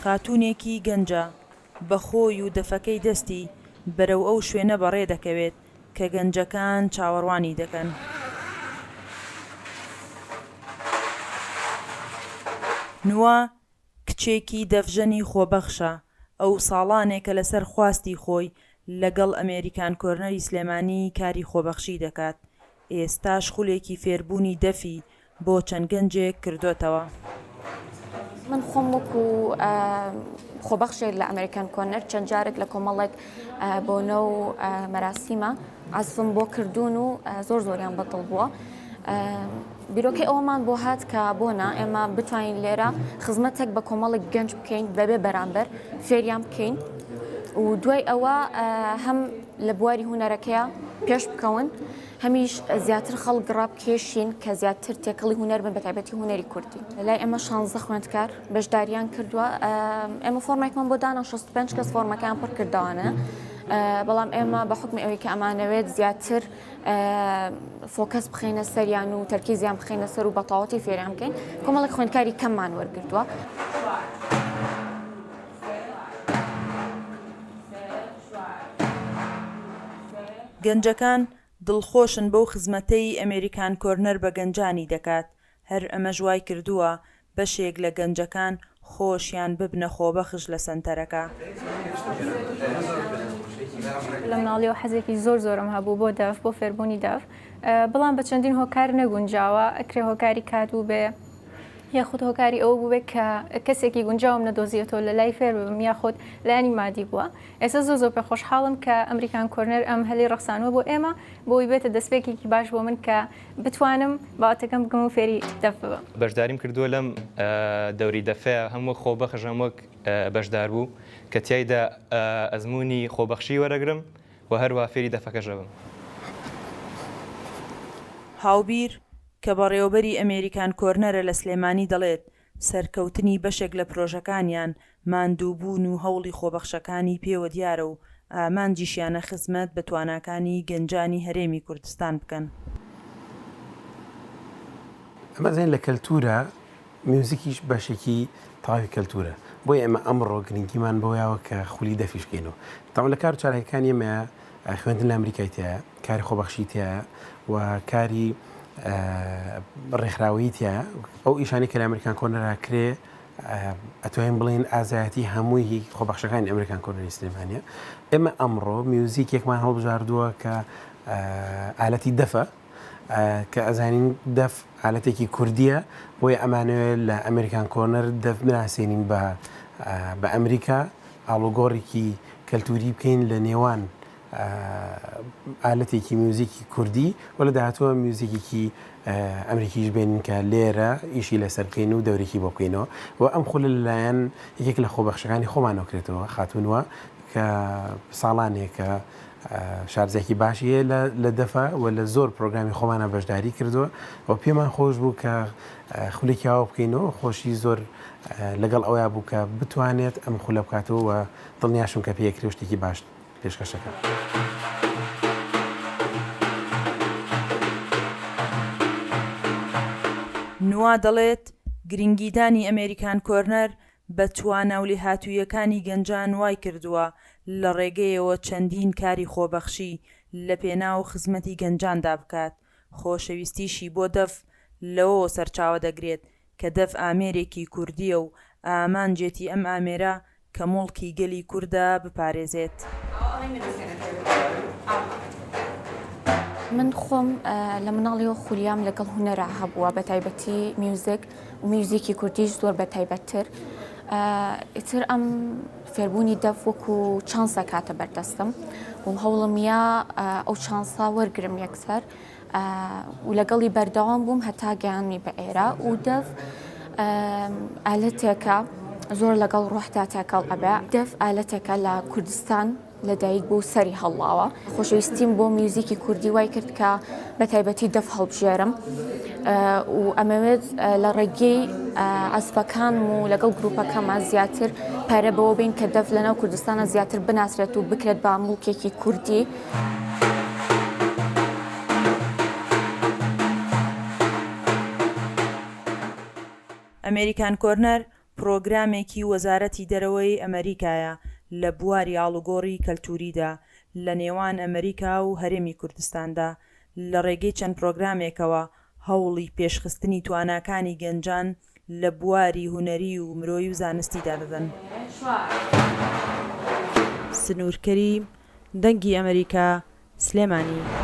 خاتوونێکی گەنجە بە خۆی و دەفەکەی دەستی بەرەو ئەو شوێنە بەڕێ دەکەوێت کە گەنجەکان چاوەڕوانی دەکەن. نووا کچێکی دەفژەنی خۆبەخشە، ئەو ساڵانێکە لەسەر خواستی خۆی لەگەڵ ئەمریکان کۆرنەری سلێمانی کاری خۆبەخشی دەکات. ئێستاش خولێکی فێربوونی دەفی بۆ چەند گەنجێک کردوتەوە. من خۆم وەکو خۆبەخشێک لە ئەمریکان کۆرنەر چەند جارێک لە کۆمەڵێک بۆنە و مەراسیمە عەزفم بۆ کردوون و زۆریان بەدڵ بووە. بیرۆکەی ئەوەمان بۆ هات کە بۆنە ئێمە بتوانین لێرە خزمەتێک بە کۆمەڵێک گەنج بکەین بەبێ بەرامبەر فێریان بکەین و دوای ئەوە هەم لە بواری هونەرەکەیە پێش بکەون، هەمیش زیاتر خەڵک ڕابکێشین کە زیاتر تێکەڵی هونەر بن بە تایبەتی هونەری کوردی. لای ئێمە 16 خوێندکار بەشداریان کردووە. ئێمە فۆرمێکمان بۆ دانا 65 کەس فۆرمەکان پڕ کردوانە، بەڵام ئێمە بە حکمی ئەوەی کە ئەمانەوێت زیاتر فۆکەس بخینە سەریان و تەرکیزیان بخینە سەر و بەتەواوەتی فێریان بکەین. کۆمەڵێک خوێندکاری کەممان وەرگرتووە. گەنجەکان دڵخۆشن بەو خزمەتەی ئەمریکان کۆرنەر بە گەنجانی دەکات. هەر ئەمە ژوای کردووە بەشێک لە گەنجەکان خۆشیان ببنە خۆبەخش لە سەنتەرەکە. لە مناڵیەوە حەزێکی زۆرم هەبوو بۆ دەف، بۆ فێربوونی دەف، بەڵام بە چەندین هۆکار نەگونجاوە. ئەکرێ هۆکاری کاتوو بێ یاخود هۆکاری ئەوە بوو بێت کە کەسێکی گونجاوم نەدۆزیێتەوە لە لای فێر ببم یاخود لایانی مادی بووە. ئێستا زۆر پێ خۆشحاڵم کە ئەمریکان کۆرنەر ئەم هەلی ڕەخسانەوە بۆ ئێمە بۆی بێتە دەستپێکێکی باش بۆ من کە بتوانم باواتەکەم بگەم و فێری دەف ببم. بەشداریم کردووە لەم دەوری دەفەیە، هەموو خۆبەخش هەموو بەشدار بوو کە تیایدا ئەزمموی خۆبەخشی وەرەگرم و هەروە فێری دەفەکەش بم. هاوبیر کە بەڕێوەبەری ئەمریکان کۆرنەرە لە سلێمانی دەڵێت سەرکەوتنی بەشێک لە پرۆژەکانیان ماندووبوون و هەوڵی خۆبەخشەکانی پێوە دیارە و ئامانجیشیانە خزمەت بە تواناکانی گەنجانی هەرێمی کوردستان بکەن. ئەمە زین لە کەلتورە میوزیکیش بەشێکی تاوی کەلتورە، بۆی ئێمە ئەمڕۆ گرنگیمان بۆیەوە کە خولی دەفیشکەینەوە. تاوان لە کار چارەکانی ئێمە خوێندن لە ئەمریکای تایە، کاری خۆبەخشی تایە و کاری ڕێکخراوی تایە. ئەو ئیشانی کە لە ئەمریکان کۆرنەرا کرێ ئەتوانین بڵین ئازایەتی هەمووی خۆبەخشەکانی ئەمریکان کۆرنەری سلێمانیە. ئێمە ئەمڕۆ میوزیکێکمان هەڵبژاردووە کە ئالەتی دەفە، کە ئەزانین دەف ئالەتێکی کوردیە، بۆیە ئەمانوێت لە ئەمریکان کۆرنەر دەف بناسێنین بە ئەمریکا، ئاڵوگۆڕێکی کەلتوری بکەین لە نێوان ئالەتێکی میوزیکی کوردی و لە داهاتووە میوزیکێکی ئەمریکیش بێنین کە لێرە ئیشی لەسەر بکەین و دەورێکی بۆ بکەینەوە. و ئەم خولە لەلایەن یەکێک لە خۆبەخشەکانی خۆمانەوە کرێتەوە خاتونوە کە ساڵانێکە شارزێکی باشیە لە دەفە و لە زۆر پرۆگرامی خۆمانە بەشداری کردووە و پێمان خۆش بوو کە خولێکی ئاوا بکەینەوە. خۆشی زۆر لەگەڵ ئەویا بوو کە بتوانێت ئەم خولە بکاتەوە و دڵنیاشم کە پێیەکرێ شتێکی باش پێشکەشەکە. نوا دەڵێت گرنگیدانی ئەمریکان کۆرنەر بە توانە و لێهاتوویەکانی گەنجان وای کردووە لە ڕێگەیەوە چەندین کاری خۆبەخشی لە پێناو خزمەتی گەنجاندا بکات. خۆشەویستیشی بۆ دەف لەوە سەرچاوە دەگرێت کە دەف ئامێرێکی کوردیە و ئامانجێتی ئەم ئامێرە کە مڵکی گەلی کووردە بپارێزێت. من خۆم لە مناڵیەوە خولیام لەگەڵ هونەرە هەبووە، بە تایبەتی میوزیک و میوزیکی کوردیش زۆر بە تایبەتتر. ئیتر ئەم فێربوونی دەف وەکو چانسە کاتە بەردەستم و هەوڵمیە ئەو چانسا وەرگرم یەکسەر و لەگەڵی بەردەوام بووم هەتا گەیانمی بە ئێرە. و دەف ئالەتێکە زۆر لەگەڵ ڕۆحتا تێکەڵ ئەبێ. دەف ئالەتێکە لە کوردستان لەدایک بوو سەری هەڵاوە. خۆشەویستیم بۆ میوزیکی کوردی وای کرد کە بە تایبەتی دەف هەڵبژێرم و ئەمەوێت لە ڕێگەی ئەسپەکانم و لەگەڵ گروپەکەمە زیاتر پارە بەوە بین کە دەف لەناو کوردستانە زیاتر بناسرێت و بکرێت بە مڵکێکی کوردی. ئەمریکان کۆرنەر پرۆگرامێکی وەزارەتی دەرەوەی ئەمریکایە لە بواری ئاڵوگۆڕی کەلتوریدا لە نێوان ئەمریکا و هەرێمی کوردستاندا لە ڕێگەی چەند پرۆگرامێکەوە هەوڵی پێشخستنی تواناکانی گەنجان لە بواری هونەری و مرۆیی و زانستیدا دەدەن. سنوورکەری دەنگی ئەمریکا سلێمانی.